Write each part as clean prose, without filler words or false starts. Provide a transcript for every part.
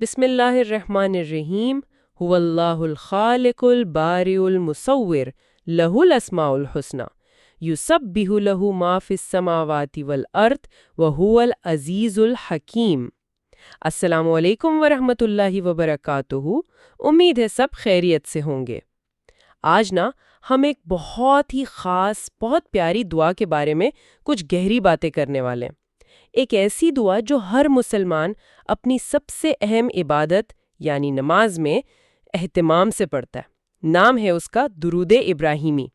بسم اللہ الرحمن الرحیم هو اللہ الخالق البارئ المصور لہ الاسماء الحسنی یسبح لہ ما فی السماوات والارض وہو العزیز الحکیم۔ السلام علیکم ورحمۃ اللہ وبرکاتہ۔ امید ہے سب خیریت سے ہوں گے۔ آج ہم ایک بہت ہی خاص، بہت پیاری دعا کے بارے میں کچھ گہری باتیں کرنے والے ہیں۔ ایک ایسی دعا جو ہر مسلمان اپنی سب سے اہم عبادت یعنی نماز میں اہتمام سے پڑھتا ہے۔ نام ہے اس کا درود ابراہیمی۔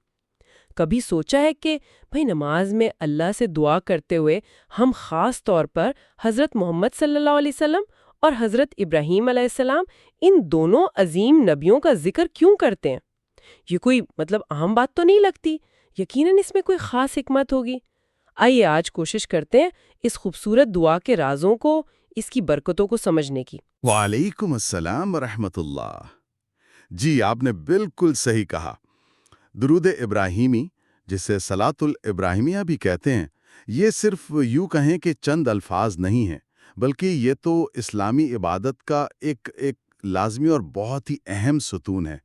کبھی سوچا ہے کہ نماز میں اللہ سے دعا کرتے ہوئے ہم خاص طور پر حضرت محمد صلی اللہ علیہ وسلم اور حضرت ابراہیم علیہ السلام، ان دونوں عظیم نبیوں کا ذکر کیوں کرتے ہیں؟ یہ کوئی عام بات تو نہیں لگتی۔ یقیناً اس میں کوئی خاص حکمت ہوگی۔ آئیے آج کوشش کرتے ہیں اس خوبصورت دعا کے رازوں کو، اس کی برکتوں کو سمجھنے کی۔ وعلیکم السلام ورحمۃ اللہ۔ جی، آپ نے بالکل صحیح کہا۔ درود ابراہیمی، جسے صلاۃ الابراہیمیہ بھی کہتے ہیں، یہ صرف یوں کہیں کہ چند الفاظ نہیں ہیں، بلکہ یہ تو اسلامی عبادت کا ایک لازمی اور بہت ہی اہم ستون ہے۔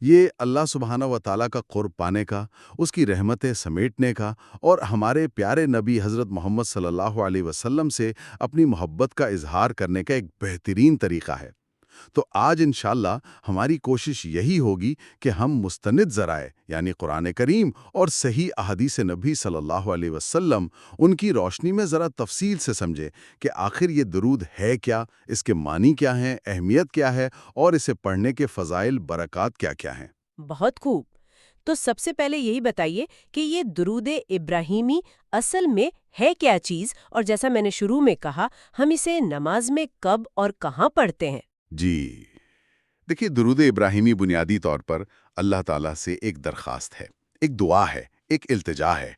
یہ اللہ سبحانہ و تعالیٰ کا قرب پانے کا، اس کی رحمتیں سمیٹنے کا اور ہمارے پیارے نبی حضرت محمد صلی اللہ علیہ وسلم سے اپنی محبت کا اظہار کرنے کا ایک بہترین طریقہ ہے۔ تو آج انشاءاللہ ہماری کوشش یہی ہوگی کہ ہم مستند ذرائع یعنی قرآن کریم اور صحیح احادیث نبی صلی اللہ علیہ وسلم، ان کی روشنی میں ذرا تفصیل سے سمجھیں کہ آخر یہ درود ہے کیا، اس کے معنی کیا ہیں، اہمیت کیا ہے اور اسے پڑھنے کے فضائل برکات کیا کیا ہیں۔ بہت خوب۔ تو سب سے پہلے یہی بتائیے کہ یہ درود ابراہیمی اصل میں ہے کیا چیز، اور جیسا میں نے شروع میں کہا، ہم اسے نماز میں کب اور کہاں پڑھتے ہیں؟ جی دیکھیے، درود ابراہیمی بنیادی طور پر اللہ تعالیٰ سے ایک درخواست ہے، ایک دعا ہے، ایک التجا ہے۔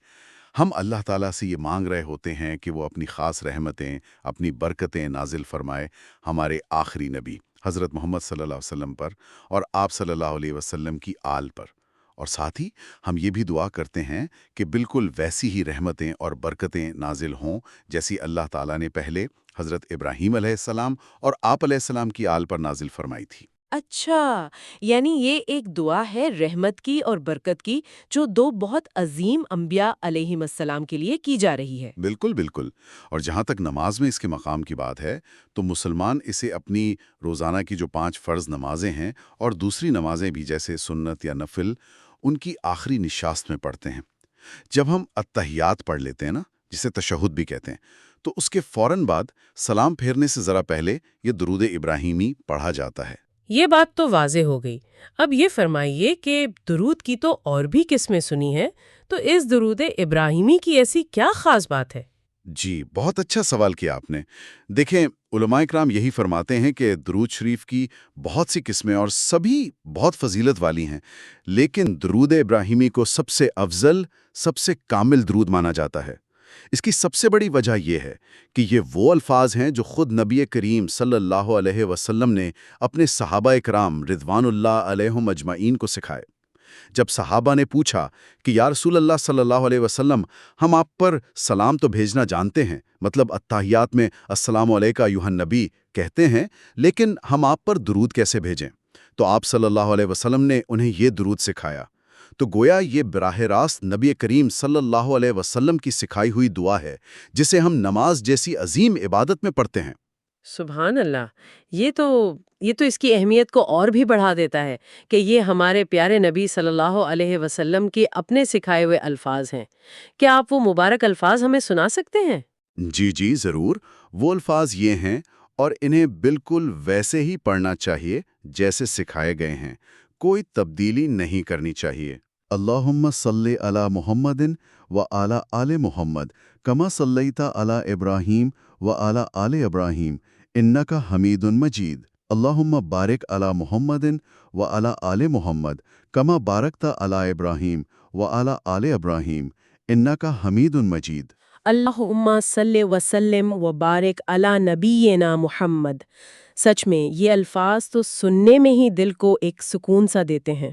ہم اللہ تعالیٰ سے یہ مانگ رہے ہوتے ہیں کہ وہ اپنی خاص رحمتیں، اپنی برکتیں نازل فرمائے ہمارے آخری نبی حضرت محمد صلی اللہ علیہ وسلم پر اور آپ صلی اللہ علیہ وسلم کی آل پر، اور ساتھ ہی ہم یہ بھی دعا کرتے ہیں کہ بالکل ویسی ہی رحمتیں اور برکتیں نازل ہوں جیسی اللہ تعالیٰ نے پہلے حضرت ابراہیم علیہ السلام اور آپ علیہ السلام کی آل پر نازل فرمائی تھی۔ اچھا، یعنی یہ ایک دعا ہے رحمت کی اور برکت کی، جو دو بہت عظیم انبیاء علیہ السلام کے لیے کی جا رہی ہے۔ بالکل بالکل۔ اور جہاں تک نماز میں اس کے مقام کی بات ہے، تو مسلمان اسے اپنی روزانہ کی جو 5 فرض نمازیں ہیں اور دوسری نمازیں بھی جیسے سنت یا نفل، ان کی آخری نشست میں پڑھتے ہیں۔ جب ہم التحیات پڑھ لیتے ہیں نا، جسے تشہد بھی کہتے ہیں، تو اس کے فوراً بعد سلام پھیرنے سے ذرا پہلے یہ درود ابراہیمی پڑھا جاتا ہے۔ یہ بات تو واضح ہو گئی۔ اب یہ فرمائیے کہ درود کی تو اور بھی قسمیں سنی ہیں، تو اس درود ابراہیمی کی ایسی کیا خاص بات ہے؟ جی، بہت اچھا سوال کیا آپ نے۔ دیکھیں، علماء کرام یہی فرماتے ہیں کہ درود شریف کی بہت سی قسمیں اور سبھی بہت فضیلت والی ہیں، لیکن درود ابراہیمی کو سب سے افضل، سب سے کامل درود مانا جاتا ہے۔ اس کی سب سے بڑی وجہ یہ ہے کہ یہ وہ الفاظ ہیں جو خود نبی کریم صلی اللہ علیہ وسلم نے اپنے صحابہ کرام رضوان اللہ علیہم اجمعین کو سکھائے۔ جب صحابہ نے پوچھا کہ یا رسول اللہ صلی اللہ علیہ وسلم، ہم آپ پر سلام تو بھیجنا جانتے ہیں، مطلب التحیات میں السلام علیکہ ایھا النبی کہتے ہیں، لیکن ہم آپ پر درود کیسے بھیجیں؟ تو آپ صلی اللہ علیہ وسلم نے انہیں یہ درود سکھایا۔ تو گویا یہ براہ راست نبی کریم صلی اللہ علیہ وسلم کی سکھائی ہوئی دعا ہے، جسے ہم نماز جیسی عظیم عبادت میں پڑھتے ہیں۔ سبحان اللہ! یہ تو اس کی اہمیت کو اور بھی بڑھا دیتا ہے کہ یہ ہمارے پیارے نبی صلی اللہ علیہ وسلم کے اپنے سکھائے ہوئے الفاظ ہیں۔ کیا آپ وہ مبارک الفاظ ہمیں سنا سکتے ہیں؟ جی جی ضرور۔ وہ الفاظ یہ ہیں، اور انہیں بالکل ویسے ہی پڑھنا چاہیے جیسے سکھائے گئے ہیں، کوئی تبدیلی نہیں کرنی چاہیے۔ اللہم صلی علی محمد و علی آل محمد کما صلیت علی ابراہیم و علی آل ابراہیم انک حمید مجید۔ اللہم بارک علی محمد و علی آل محمد کما بارکت علی ابراہیم و علی آل ابراہیم انک حمید مجید۔ اللہم صلی وسلم و بارک علی نبینا محمد۔ سچ میں یہ الفاظ تو سننے میں ہی دل کو ایک سکون سا دیتے ہیں۔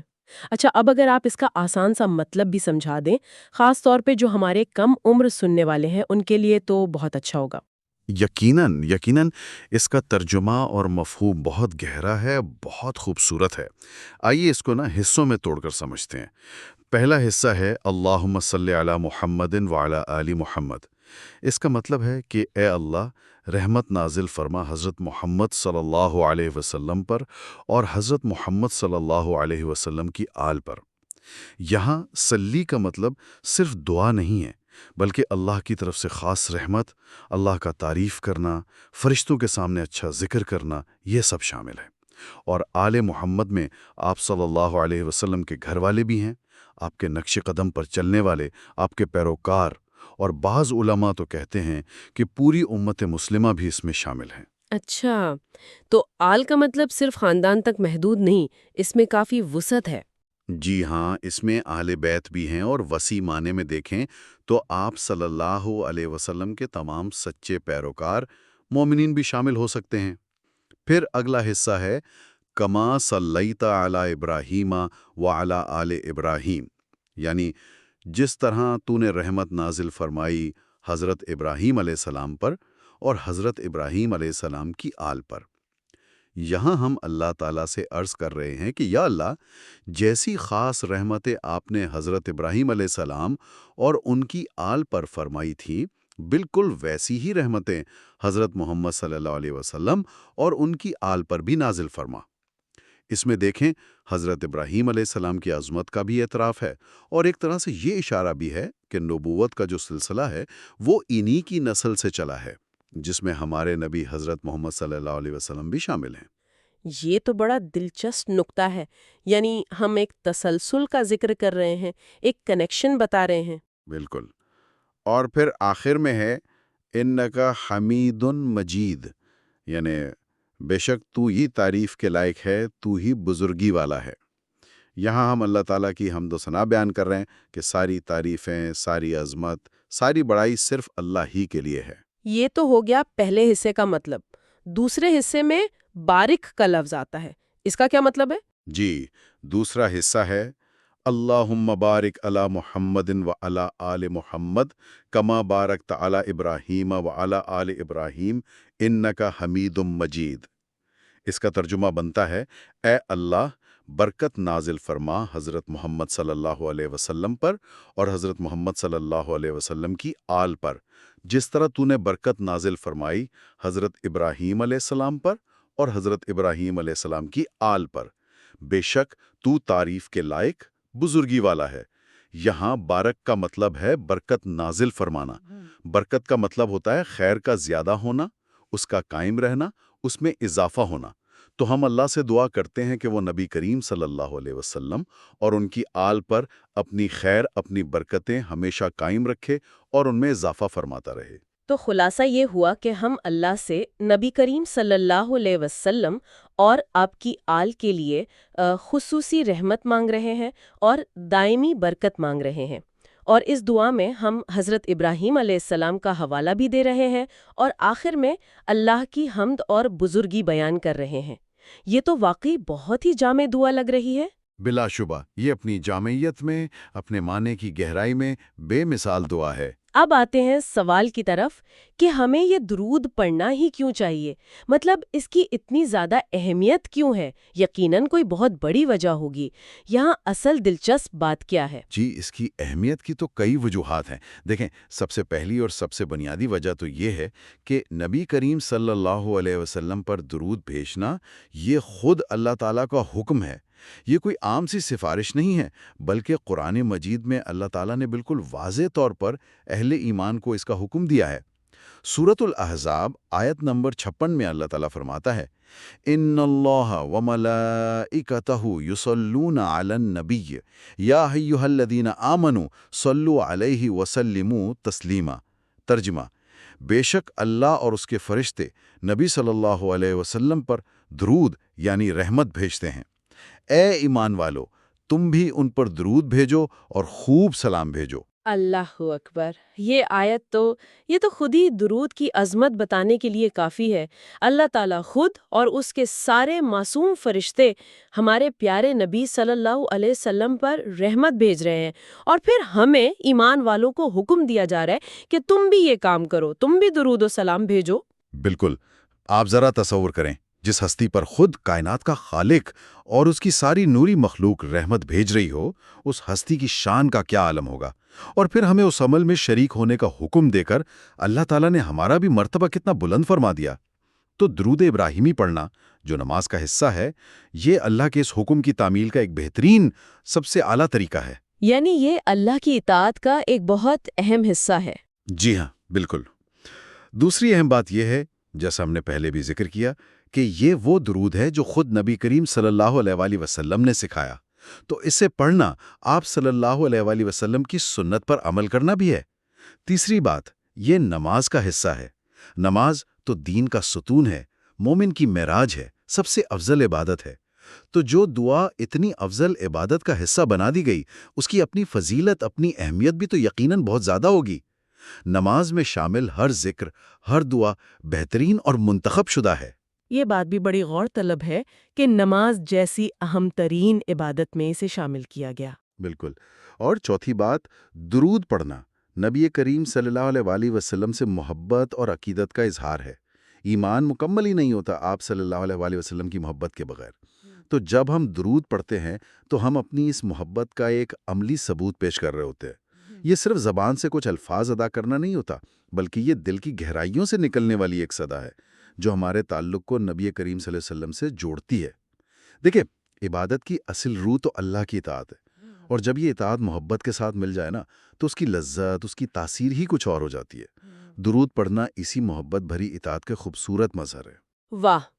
اچھا، اب اگر آپ اس کا آسان سا مطلب بھی سمجھا دیں، خاص طور پہ جو ہمارے کم عمر سننے والے ہیں ان کے لیے، تو بہت اچھا ہوگا۔ یقیناً یقیناً اس کا ترجمہ اور مفہوم بہت گہرا ہے، بہت خوبصورت ہے۔ آئیے اس کو حصوں میں توڑ کر سمجھتے ہیں۔ پہلا حصہ ہے اللہم صلی علی محمد وعلی آل محمد۔ اس کا مطلب ہے کہ اے اللہ، رحمت نازل فرما حضرت محمد صلی اللہ علیہ وسلم پر اور حضرت محمد صلی اللہ علیہ وسلم کی آل پر۔ یہاں صلی کا مطلب صرف دعا نہیں ہے، بلکہ اللہ کی طرف سے خاص رحمت، اللہ کا تعریف کرنا، فرشتوں کے سامنے اچھا ذکر کرنا، یہ سب شامل ہے۔ اور آل محمد میں آپ صلی اللہ علیہ وسلم کے گھر والے بھی ہیں، آپ کے نقش قدم پر چلنے والے، آپ کے پیروکار، اور بعض علماء تو کہتے ہیں کہ پوری امت مسلمہ بھی اس میں شامل ہیں۔ اچھا، تو آل کا مطلب صرف خاندان تک محدود نہیں، اس میں کافی وسعت ہے۔ جی ہاں، اس میں اہل بیت بھی ہیں، اور وسیع معنی میں دیکھیں تو آپ صلی اللہ علیہ وسلم کے تمام سچے پیروکار مومنین بھی شامل ہو سکتے ہیں۔ پھر اگلا حصہ ہے کما صلیت علی ابراہیم وعلی آل ابراہیم، یعنی جس طرح تو نے رحمت نازل فرمائی حضرت ابراہیم علیہ السلام پر اور حضرت ابراہیم علیہ السلام کی آل پر۔ یہاں ہم اللہ تعالیٰ سے عرض کر رہے ہیں کہ یا اللہ، جیسی خاص رحمتیں آپ نے حضرت ابراہیم علیہ السلام اور ان کی آل پر فرمائی تھی، بالکل ویسی ہی رحمتیں حضرت محمد صلی اللہ علیہ وسلم اور ان کی آل پر بھی نازل فرما۔ اس میں دیکھیں حضرت ابراہیم علیہ السلام کی عظمت کا بھی اعتراف ہے، اور ایک طرح سے یہ اشارہ بھی ہے کہ نبوت کا جو سلسلہ ہے وہ انہی کی نسل سے چلا ہے، جس میں ہمارے نبی حضرت محمد صلی اللہ علیہ وسلم بھی شامل ہیں۔ یہ تو بڑا دلچسپ نکتہ ہے، یعنی ہم ایک تسلسل کا ذکر کر رہے ہیں، ایک کنیکشن بتا رہے ہیں۔ بالکل۔ اور پھر آخر میں ہے انکا حمید مجید، یعنی بے شک تو ہی تعریف کے لائق ہے، تو ہی بزرگی والا ہے۔ یہاں ہم اللہ تعالیٰ کی حمد و ثنا بیان کر رہے ہیں کہ ساری تعریفیں، ساری عظمت، ساری بڑائی صرف اللہ ہی کے لیے ہے۔ یہ تو ہو گیا پہلے حصے کا مطلب۔ دوسرے حصے میں بارک کا لفظ آتا ہے، اس کا کیا مطلب ہے؟ جی، دوسرا حصہ ہے اللہم بارک علی محمد و علی آل محمد کما بارکت علی ابراہیم و علی آل ابراہیم انکا حمید مجید۔ اس کا ترجمہ بنتا ہے اے اللہ، برکت نازل فرما حضرت محمد صلی اللہ علیہ وسلم پر اور حضرت محمد صلی اللہ علیہ وسلم کی آل پر، جس طرح تو نے برکت نازل فرمائی حضرت ابراہیم علیہ السلام پر اور حضرت ابراہیم علیہ السلام کی آل پر۔ بے شک تو تعریف کے لائق، بزرگی والا ہے۔ یہاں بارک کا مطلب ہے برکت نازل فرمانا۔ برکت کا مطلب ہوتا ہے خیر کا زیادہ ہونا، اس کا قائم رہنا، اس میں اضافہ ہونا۔ تو ہم اللہ سے دعا کرتے ہیں کہ وہ نبی کریم صلی اللہ علیہ وسلم اور ان کی آل پر اپنی خیر، اپنی برکتیں ہمیشہ قائم رکھے اور ان میں اضافہ فرماتا رہے۔ تو خلاصہ یہ ہوا کہ ہم اللہ سے نبی کریم صلی اللہ علیہ وسلم اور آپ کی آل کے لیے خصوصی رحمت مانگ رہے ہیں اور دائمی برکت مانگ رہے ہیں، اور اس دعا میں ہم حضرت ابراہیم علیہ السلام کا حوالہ بھی دے رہے ہیں، اور آخر میں اللہ کی حمد اور بزرگی بیان کر رہے ہیں۔ یہ تو واقعی بہت ہی جامع دعا لگ رہی ہے۔ بلا شبہ یہ اپنی جامعیت میں، اپنے معنی کی گہرائی میں بے مثال دعا ہے۔ اب آتے ہیں سوال کی طرف کہ ہمیں یہ درود پڑھنا ہی کیوں چاہیے؟ مطلب اس کی اتنی زیادہ اہمیت کیوں ہے؟ یقیناً کوئی بہت بڑی وجہ ہوگی۔ یہاں اصل دلچسپ بات کیا ہے؟ جی، اس کی اہمیت کی تو کئی وجوہات ہیں۔ دیکھیں، سب سے پہلی اور سب سے بنیادی وجہ تو یہ ہے کہ نبی کریم صلی اللہ علیہ وسلم پر درود بھیجنا یہ خود اللہ تعالیٰ کا حکم ہے۔ یہ کوئی عام سی سفارش نہیں ہے، بلکہ قرآن مجید میں اللہ تعالیٰ نے بالکل واضح طور پر اہل ایمان کو اس کا حکم دیا ہے۔ سورۃ الاحزاب آیت نمبر 56 میں اللہ تعالیٰ فرماتا ہے ان اللہ وملائکتہ یصلون علی النبی یا ایھا الذین آمنوا صلوا علیہ وسلموا تسلیما۔ ترجمہ: بے شک اللہ اور اس کے فرشتے نبی صلی اللہ علیہ وسلم پر درود یعنی رحمت بھیجتے ہیں۔ اے ایمان والو، تم بھی ان پر درود بھیجو اور خوب سلام بھیجو۔ اللہ اکبر، یہ تو خود ہی درود کی عظمت بتانے کے لیے کافی ہے۔ اللہ تعالیٰ خود اور اس کے سارے معصوم فرشتے ہمارے پیارے نبی صلی اللہ علیہ وسلم پر رحمت بھیج رہے ہیں، اور پھر ہمیں ایمان والوں کو حکم دیا جا رہا ہے کہ تم بھی یہ کام کرو، تم بھی درود و سلام بھیجو۔ بالکل، آپ ذرا تصور کریں، جس ہستی پر خود کائنات کا خالق اور اس کی ساری نوری مخلوق رحمت بھیج رہی ہو، اس ہستی کی شان کا کیا عالم ہوگا؟ اور پھر ہمیں اس عمل میں شریک ہونے کا حکم دے کر اللہ تعالیٰ نے ہمارا بھی مرتبہ کتنا بلند فرما دیا۔ تو درود ابراہیمی پڑھنا، جو نماز کا حصہ ہے، یہ اللہ کے اس حکم کی تعمیل کا ایک بہترین، سب سے اعلیٰ طریقہ ہے۔ یعنی یہ اللہ کی اطاعت کا ایک بہت اہم حصہ ہے۔ جی ہاں، بالکل۔ دوسری اہم بات یہ ہے، جیسا ہم نے پہلے بھی ذکر کیا، کہ یہ وہ درود ہے جو خود نبی کریم صلی اللہ علیہ وآلہ وسلم نے سکھایا، تو اسے پڑھنا آپ صلی اللہ علیہ وآلہ وسلم کی سنت پر عمل کرنا بھی ہے۔ تیسری بات، یہ نماز کا حصہ ہے۔ نماز تو دین کا ستون ہے، مومن کی معراج ہے، سب سے افضل عبادت ہے۔ تو جو دعا اتنی افضل عبادت کا حصہ بنا دی گئی، اس کی اپنی فضیلت، اپنی اہمیت بھی تو یقیناً بہت زیادہ ہوگی۔ نماز میں شامل ہر ذکر، ہر دعا بہترین اور منتخب شدہ ہے۔ یہ بات بھی بڑی غور طلب ہے کہ نماز جیسی اہم ترین عبادت میں اسے شامل کیا گیا۔ بالکل۔ اور چوتھی بات، درود پڑھنا نبی کریم صلی اللہ علیہ وآلہ وسلم سے محبت اور عقیدت کا اظہار ہے۔ ایمان مکمل ہی نہیں ہوتا آپ صلی اللہ علیہ وآلہ وسلم کی محبت کے بغیر۔ تو جب ہم درود پڑھتے ہیں تو ہم اپنی اس محبت کا ایک عملی ثبوت پیش کر رہے ہوتے ہیں۔ یہ صرف زبان سے کچھ الفاظ ادا کرنا نہیں ہوتا، بلکہ یہ دل کی گہرائیوں سے نکلنے والی ایک صدا ہے جو ہمارے تعلق کو نبی کریم صلی اللہ علیہ وسلم سے جوڑتی ہے۔ دیکھیں، عبادت کی اصل روح تو اللہ کی اطاعت ہے، اور جب یہ اطاعت محبت کے ساتھ مل جائے نا، تو اس کی لذت، اس کی تاثیر ہی کچھ اور ہو جاتی ہے۔ درود پڑھنا اسی محبت بھری اطاعت کے خوبصورت مظہر ہے۔ واہ،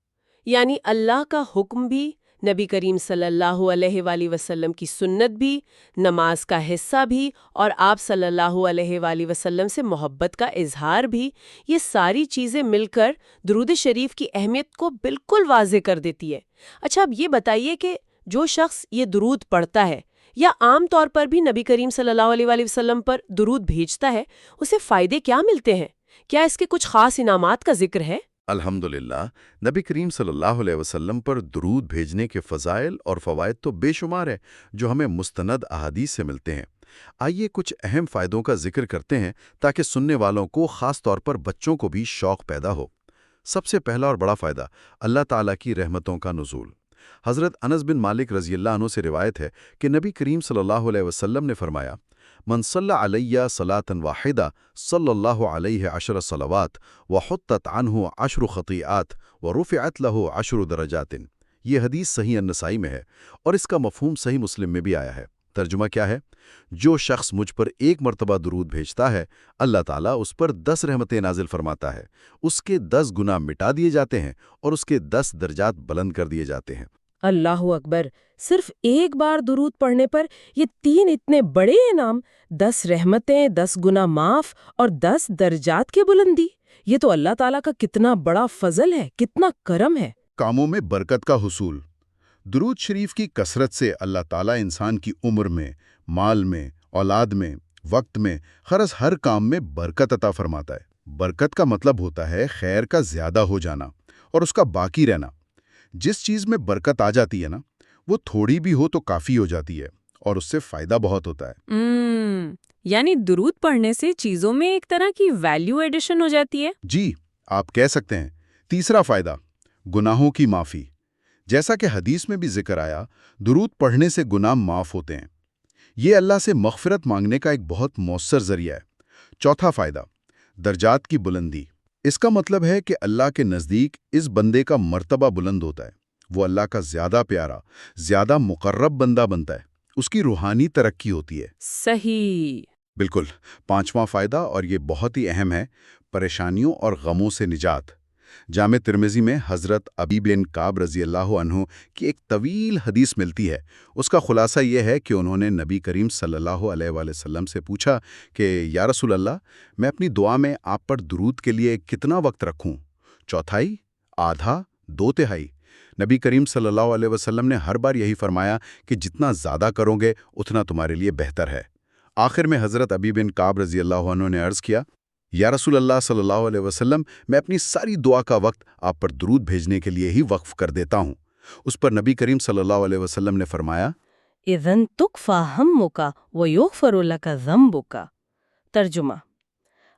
یعنی اللہ کا حکم بھی، نبی کریم صلی اللہ علیہ وآلہ وسلم کی سنت بھی، نماز کا حصہ بھی، اور آپ صلی اللہ علیہ وآلہ وسلم سے محبت کا اظہار بھی، یہ ساری چیزیں مل کر درود شریف کی اہمیت کو بالکل واضح کر دیتی ہے۔ اچھا، اب یہ بتائیے کہ جو شخص یہ درود پڑھتا ہے یا عام طور پر بھی نبی کریم صلی اللہ علیہ وآلہ وسلم پر درود بھیجتا ہے، اسے فائدے کیا ملتے ہیں؟ کیا اس کے کچھ خاص انعامات کا ذکر ہے؟ الحمدللہ، نبی کریم صلی اللہ علیہ وسلم پر درود بھیجنے کے فضائل اور فوائد تو بے شمار ہیں، جو ہمیں مستند احادیث سے ملتے ہیں۔ آئیے کچھ اہم فائدوں کا ذکر کرتے ہیں تاکہ سننے والوں کو، خاص طور پر بچوں کو بھی شوق پیدا ہو۔ سب سے پہلا اور بڑا فائدہ، اللہ تعالیٰ کی رحمتوں کا نزول۔ حضرت انس بن مالک رضی اللہ عنہ سے روایت ہے کہ نبی کریم صلی اللہ علیہ وسلم نے فرمایا، من صلی علیہ صلاۃ واحدہ صلی اللہ علیہ عشر صلوات وحطت عنہ عشر خطیئات ورفعت لہ عشر درجات۔ یہ حدیث صحیح النسائی میں ہے، اور اس کا مفہوم صحیح مسلم میں بھی آیا ہے۔ ترجمہ کیا ہے؟ جو شخص مجھ پر ایک مرتبہ درود بھیجتا ہے، اللہ تعالیٰ اس پر 10 رحمتیں نازل فرماتا ہے، اس کے 10 گناہ مٹا دیے جاتے ہیں، اور اس کے 10 درجات بلند کر دیے جاتے ہیں۔ اللہ اکبر، صرف ایک بار درود پڑھنے پر یہ 3 اتنے بڑے انعام، 10 رحمتیں، 10 گناہ معاف اور 10 درجات کی بلندی، یہ تو اللہ تعالیٰ کا کتنا بڑا فضل ہے، کتنا کرم ہے۔ کاموں میں برکت کا حصول۔ درود شریف کی کثرت سے اللہ تعالیٰ انسان کی عمر میں، مال میں، اولاد میں، وقت میں، غرض ہر کام میں برکت عطا فرماتا ہے۔ برکت کا مطلب ہوتا ہے خیر کا زیادہ ہو جانا اور اس کا باقی رہنا۔ جس چیز میں برکت آ جاتی ہے نا، وہ تھوڑی بھی ہو تو کافی ہو جاتی ہے، اور اس سے فائدہ بہت ہوتا ہے۔ یعنی درود پڑھنے سے چیزوں میں ایک طرح کی ویلیو ایڈیشن ہو جاتی ہے۔ جی، آپ کہہ سکتے ہیں۔ تیسرا فائدہ، گناہوں کی معافی۔ جیسا کہ حدیث میں بھی ذکر آیا، درود پڑھنے سے گناہ معاف ہوتے ہیں۔ یہ اللہ سے مغفرت مانگنے کا ایک بہت مؤثر ذریعہ ہے۔ چوتھا فائدہ، درجات کی بلندی۔ اس کا مطلب ہے کہ اللہ کے نزدیک اس بندے کا مرتبہ بلند ہوتا ہے، وہ اللہ کا زیادہ پیارا، زیادہ مقرب بندہ بنتا ہے، اس کی روحانی ترقی ہوتی ہے۔ صحیح۔ بالکل۔ پانچواں فائدہ، اور یہ بہت ہی اہم ہے، پریشانیوں اور غموں سے نجات۔ جامع ترمذی میں حضرت ابی بن کعب رضی اللہ عنہ کی ایک طویل حدیث ملتی ہے۔ اس کا خلاصہ یہ ہے کہ انہوں نے نبی کریم صلی اللہ علیہ وآلہ وسلم سے پوچھا کہ یا رسول اللہ، میں اپنی دعا میں آپ پر درود کے لیے کتنا وقت رکھوں؟ چوتھائی، آدھا، 2/3؟ نبی کریم صلی اللہ علیہ وسلم نے ہر بار یہی فرمایا کہ جتنا زیادہ کرو گے اتنا تمہارے لیے بہتر ہے۔ آخر میں حضرت ابی بن کعب رضی اللہ عنہ نے عرض کیا، یا رسول اللہ صلی اللہ علیہ وسلم، میں اپنی ساری دعا کا وقت آپ پر درود بھیجنے کے لیے ہی وقف کر دیتا ہوں۔ اس پر نبی کریم صلی اللہ علیہ وسلم نے فرمایا، اذن تکفا ہمک ویغفر لک ذنبک۔ ترجمہ: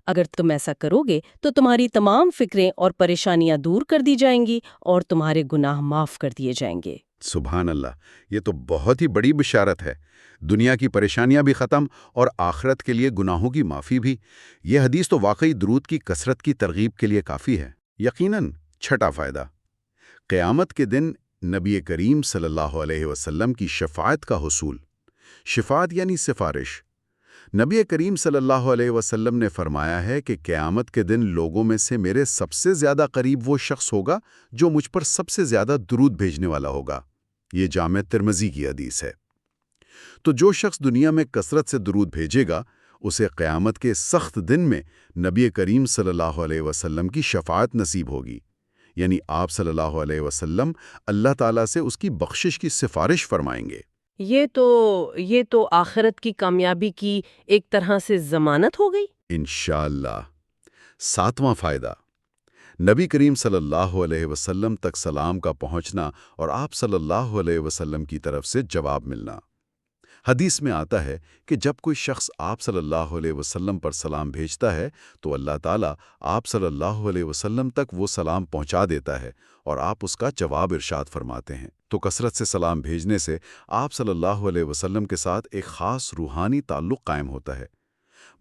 اگر تم ایسا کرو گے تو تمہاری تمام فکریں اور پریشانیاں دور کر دی جائیں گی اور تمہارے گناہ معاف کر دیے جائیں گے۔ سبحان اللہ، یہ تو بہت ہی بڑی بشارت ہے۔ دنیا کی پریشانیاں بھی ختم اور آخرت کے لیے گناہوں کی معافی بھی۔ یہ حدیث تو واقعی درود کی کثرت کی ترغیب کے لیے کافی ہے۔ یقیناً چھٹا فائدہ، قیامت کے دن نبی کریم صلی اللہ علیہ وسلم کی شفاعت کا حصول۔ شفاعت یعنی سفارش۔ نبی کریم صلی اللہ علیہ وسلم نے فرمایا ہے کہ قیامت کے دن لوگوں میں سے میرے سب سے زیادہ قریب وہ شخص ہوگا جو مجھ پر سب سے زیادہ درود بھیجنے والا ہوگا۔ یہ جامع ترمذی کی حدیث ہے۔ تو جو شخص دنیا میں کثرت سے درود بھیجے گا، اسے قیامت کے سخت دن میں نبی کریم صلی اللہ علیہ وسلم کی شفاعت نصیب ہوگی، یعنی آپ صلی اللہ علیہ وسلم اللہ تعالیٰ سے اس کی بخشش کی سفارش فرمائیں گے۔ یہ تو آخرت کی کامیابی کی ایک طرح سے ضمانت ہو گئی۔ انشاءاللہ۔ ساتواں فائدہ، نبی کریم صلی اللہ علیہ وسلم تک سلام کا پہنچنا اور آپ صلی اللہ علیہ وسلم کی طرف سے جواب ملنا۔ حدیث میں آتا ہے کہ جب کوئی شخص آپ صلی اللہ علیہ وسلم پر سلام بھیجتا ہے تو اللہ تعالیٰ آپ صلی اللہ علیہ وسلم تک وہ سلام پہنچا دیتا ہے اور آپ اس کا جواب ارشاد فرماتے ہیں۔ تو کثرت سے سلام بھیجنے سے آپ صلی اللہ علیہ وسلم کے ساتھ ایک خاص روحانی تعلق قائم ہوتا ہے۔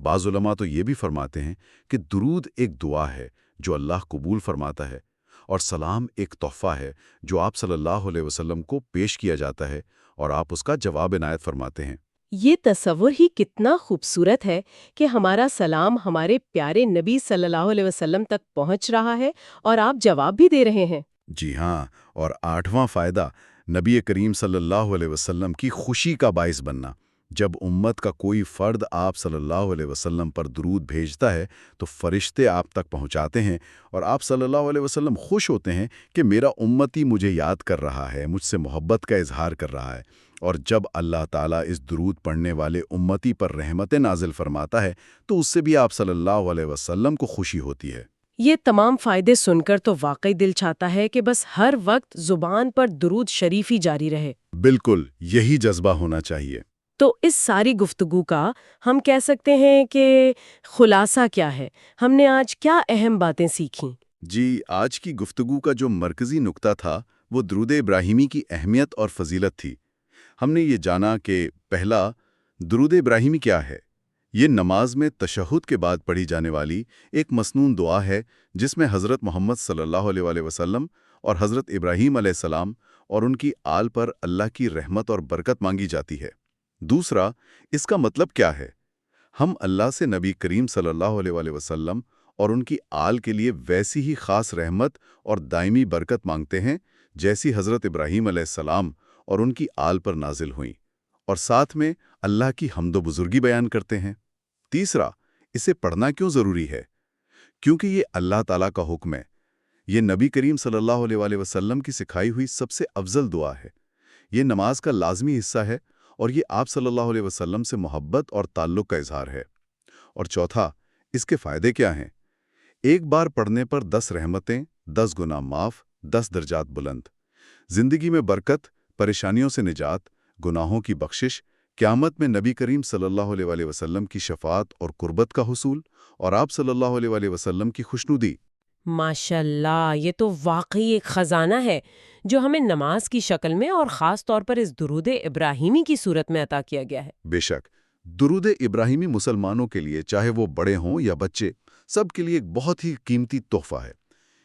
بعض علماء تو یہ بھی فرماتے ہیں کہ درود ایک دعا ہے جو اللہ قبول فرماتا ہے، اور سلام ایک تحفہ ہے جو آپ صلی اللہ علیہ وسلم کو پیش کیا جاتا ہے اور آپ اس کا جواب عنایت فرماتے ہیں۔ یہ تصور ہی کتنا خوبصورت ہے کہ ہمارا سلام ہمارے پیارے نبی صلی اللہ علیہ وسلم تک پہنچ رہا ہے اور آپ جواب بھی دے رہے ہیں۔ جی ہاں، اور آٹھواں فائدہ، نبی کریم صلی اللہ علیہ وسلم کی خوشی کا باعث بننا۔ جب امت کا کوئی فرد آپ صلی اللہ علیہ وسلم پر درود بھیجتا ہے تو فرشتے آپ تک پہنچاتے ہیں اور آپ صلی اللہ علیہ وسلم خوش ہوتے ہیں کہ میرا امتی مجھے یاد کر رہا ہے، مجھ سے محبت کا اظہار کر رہا ہے۔ اور جب اللہ تعالیٰ اس درود پڑھنے والے امتی پر رحمت نازل فرماتا ہے تو اس سے بھی آپ صلی اللہ علیہ وسلم کو خوشی ہوتی ہے۔ یہ تمام فائدے سن کر تو واقعی دل چاہتا ہے کہ بس ہر وقت زبان پر درود شریف ہی جاری رہے۔ بالکل، یہی جذبہ ہونا چاہیے۔ تو اس ساری گفتگو کا ہم کہہ سکتے ہیں کہ خلاصہ کیا ہے؟ ہم نے آج کیا اہم باتیں سیکھیں؟ جی، آج کی گفتگو کا جو مرکزی نقطہ تھا وہ درود ابراہیمی کی اہمیت اور فضیلت تھی۔ ہم نے یہ جانا کہ پہلا، درود ابراہیمی کیا ہے؟ یہ نماز میں تشہد کے بعد پڑھی جانے والی ایک مسنون دعا ہے جس میں حضرت محمد صلی اللہ علیہ وآلہ وسلم اور حضرت ابراہیم علیہ السلام اور ان کی آل پر اللہ کی رحمت اور برکت مانگی جاتی ہے۔ دوسرا، اس کا مطلب کیا ہے؟ ہم اللہ سے نبی کریم صلی اللہ علیہ وآلہ وسلم اور ان کی آل کے لیے ویسی ہی خاص رحمت اور دائمی برکت مانگتے ہیں جیسی حضرت ابراہیم علیہ السلام اور ان کی آل پر نازل ہوئیں، اور ساتھ میں اللہ کی حمد و بزرگی بیان کرتے ہیں۔ تیسرا، اسے پڑھنا کیوں ضروری ہے؟ کیونکہ یہ اللہ تعالیٰ کا حکم ہے۔ یہ نبی کریم صلی اللہ علیہ وآلہ وسلم کی سکھائی ہوئی سب سے افضل دعا ہے۔ یہ نماز کا لازمی حصہ ہے اور یہ آپ صلی اللہ علیہ وسلم سے محبت اور تعلق کا اظہار ہے۔ اور چوتھا، اس کے فائدے کیا ہیں؟ ایک بار پڑھنے پر 10 رحمتیں، 10 گناہ معاف، 10 درجات بلند، زندگی میں برکت، پریشانیوں سے نجات، گناہوں کی بخشش، قیامت میں نبی کریم صلی اللہ علیہ وآلہ وسلم کی شفاعت اور قربت کا حصول، اور آپ صلی اللہ علیہ وآلہ وسلم کی خوشنودی۔ ماشاءاللہ، یہ تو واقعی ایک خزانہ ہے جو ہمیں نماز کی شکل میں اور خاص طور پر اس درود ابراہیمی کی صورت میں عطا کیا گیا ہے۔ بے شک، درود ابراہیمی مسلمانوں کے لیے، چاہے وہ بڑے ہوں یا بچے، سب کے لیے ایک بہت ہی قیمتی تحفہ ہے۔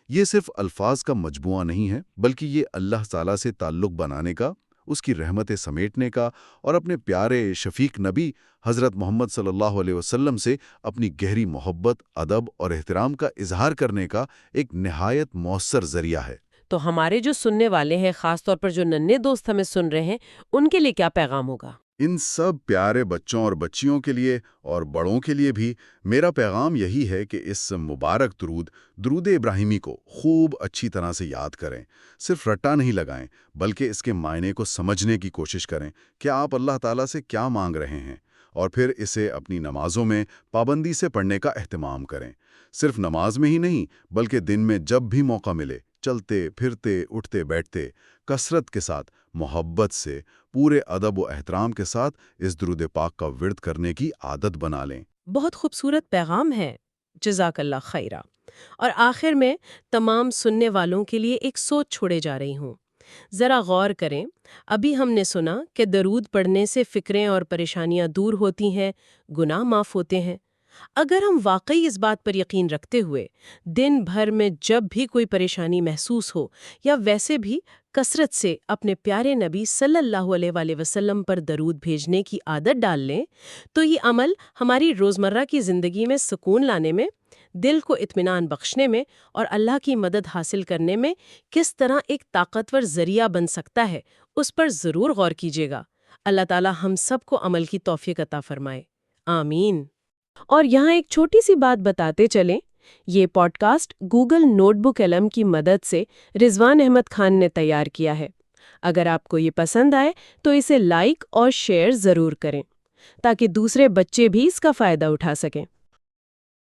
یہ صرف الفاظ کا مجموعہ نہیں ہے، بلکہ یہ اللہ تعالیٰ سے تعلق بنانے کا، اس کی رحمتیں سمیٹنے کا اور اپنے پیارے شفیق نبی حضرت محمد صلی اللہ علیہ وسلم سے اپنی گہری محبت، ادب اور احترام کا اظہار کرنے کا ایک نہایت مؤثر ذریعہ ہے۔ تو ہمارے جو سننے والے ہیں، خاص طور پر جو ننھے دوست ہمیں سن رہے ہیں، ان کے لیے کیا پیغام ہوگا؟ ان سب پیارے بچوں اور بچیوں کے لیے اور بڑوں کے لیے بھی میرا پیغام یہی ہے کہ اس مبارک درود ابراہیمی کو خوب اچھی طرح سے یاد کریں۔ صرف رٹا نہیں لگائیں، بلکہ اس کے معنی کو سمجھنے کی کوشش کریں کہ آپ اللہ تعالیٰ سے کیا مانگ رہے ہیں، اور پھر اسے اپنی نمازوں میں پابندی سے پڑھنے کا اہتمام کریں۔ صرف نماز میں ہی نہیں بلکہ دن میں جب بھی موقع ملے، چلتے پھرتے اٹھتے بیٹھتے کثرت کے ساتھ، محبت سے، پورے ادب و احترام کے ساتھ اس درود پاک کا ورد کرنے کی عادت بنا لیں۔ بہت خوبصورت پیغام ہے، جزاک اللہ خیرہ۔ اور آخر میں تمام سننے والوں کے لیے ایک سوچ چھوڑے جا رہی ہوں۔ ذرا غور کریں، ابھی ہم نے سنا کہ درود پڑھنے سے فکریں اور پریشانیاں دور ہوتی ہیں، گناہ معاف ہوتے ہیں۔ اگر ہم واقعی اس بات پر یقین رکھتے ہوئے دن بھر میں جب بھی کوئی پریشانی محسوس ہو یا ویسے بھی کثرت سے اپنے پیارے نبی صلی اللہ علیہ وآلہ وسلم پر درود بھیجنے کی عادت ڈال لیں، تو یہ عمل ہماری روزمرہ کی زندگی میں سکون لانے میں، دل کو اطمینان بخشنے میں اور اللہ کی مدد حاصل کرنے میں کس طرح ایک طاقتور ذریعہ بن سکتا ہے، اس پر ضرور غور کیجیے گا۔ اللہ تعالی ہم سب کو عمل کی توفیق عطا فرمائے، آمین۔ اور یہاں ایک چھوٹی سی بات بتاتے چلیں، یہ pod cost Google note book علم کی مدد سے رضوان احمد خان نے تیار کیا ہے۔ اگر آپ کو یہ پسند آئے تو اسے لائک اور شیئر ضرور کریں تاکہ دوسرے بچے بھی اس کا فائدہ اٹھا سکیں۔